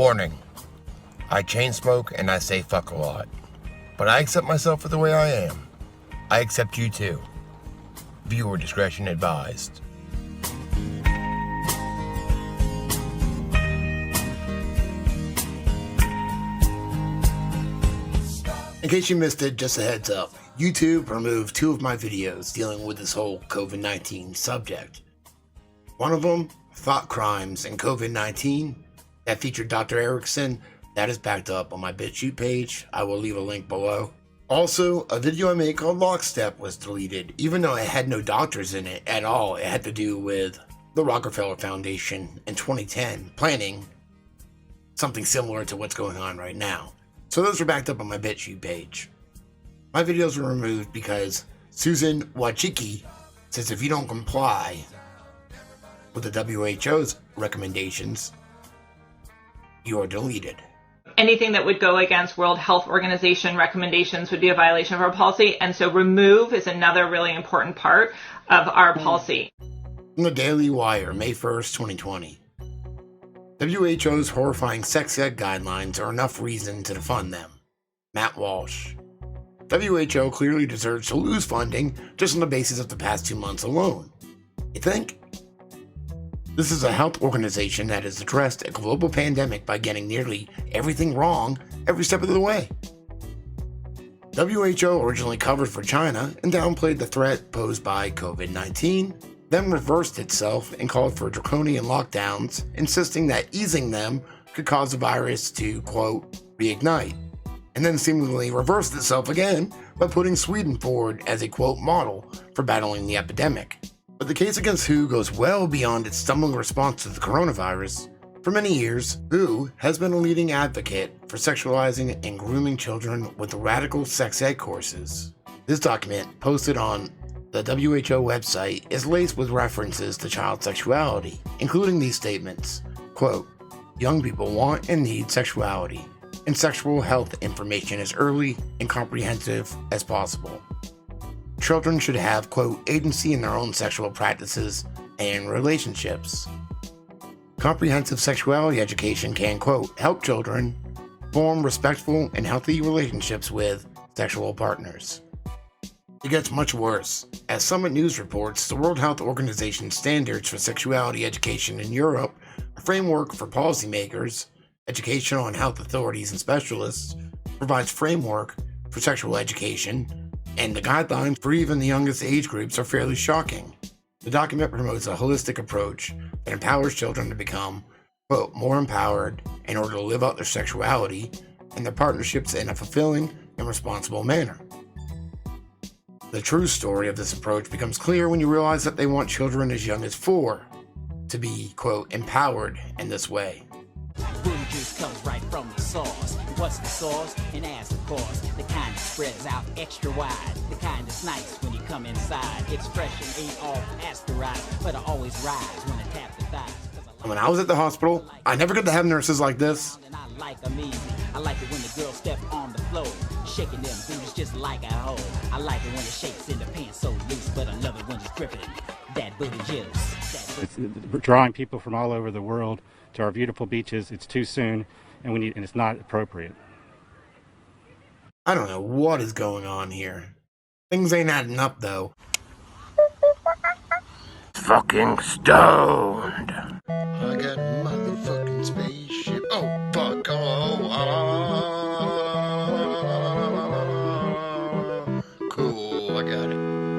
Warning, I chain smoke and I say fuck a lot, but I accept myself for the way I am. I accept you too. Viewer discretion advised. In case you missed it, just a heads up. YouTube removed 2 of my videos dealing with this whole COVID-19 subject. One of them, Thought Crimes and COVID-19, that featured Dr. Erickson. That is backed up on my BitChute page. I will leave a link below. Also, a video I made called LOCKSTEP was deleted, even though it had no doctors in it at all. It had to do with the Rockefeller Foundation in 2010 planning something similar to what's going on right now. So those are backed up on my BitChute page. My videos were removed because Susan Wojcicki says if you don't comply with the WHO's recommendations, you are deleted. Anything that would go against World Health Organization recommendations would be a violation of our policy, and so remove is another really important part of our policy. From the Daily Wire, May 1st, 2020. WHO's horrifying sex ed guidelines are enough reason to defund them. Matt Walsh. WHO clearly deserves to lose funding just on the basis of the past 2 months alone. You think? This is a health organization that has addressed a global pandemic by getting nearly everything wrong every step of the way. WHO originally covered for China and downplayed the threat posed by COVID-19, then reversed itself and called for draconian lockdowns, insisting that easing them could cause the virus to, quote, reignite, and then seemingly reversed itself again by putting Sweden forward as a, quote, model for battling the epidemic. But the case against WHO goes well beyond its stumbling response to the coronavirus. For many years, WHO has been a leading advocate for sexualizing and grooming children with radical sex ed courses. This document, posted on the WHO website, is laced with references to child sexuality, including these statements, quote, young people want and need sexuality and sexual health information as early and comprehensive as possible. Children should have, quote, agency in their own sexual practices and relationships. Comprehensive sexuality education can, quote, help children form respectful and healthy relationships with sexual partners. It gets much worse. As Summit News reports, the World Health Organization standards for sexuality education in Europe, a framework for policymakers, educational and health authorities and specialists, provides framework for sexual education, and the guidelines for even the youngest age groups are fairly shocking. The document promotes a holistic approach that empowers children to become, quote, more empowered in order to live out their sexuality and their partnerships in a fulfilling and responsible manner. The true story of this approach becomes clear when you realize that they want children as young as 4 to be, quote, empowered in this way. Booty juice comes right from the source. What's the source? An ass, of course. The kind that spreads out extra wide. The kind that's nice when you come inside. It's fresh and ain't all pasteurized, but I always rise when I tap the thighs. When I was at the hospital, I never got to have nurses like this. I like them easy. I like it when the girl step on the floor, shaking them booties just like a hoe. I like it when it shakes in the pants so loose, but I love it when it's dripping that booty juice. We're drawing people from all over the world to our beautiful beaches. It's too soon, and it's not appropriate. I don't know what is going on here. Things ain't adding up, though. Fucking stoned. I got motherfucking spaceship. Oh, fuck. Cool, I got it.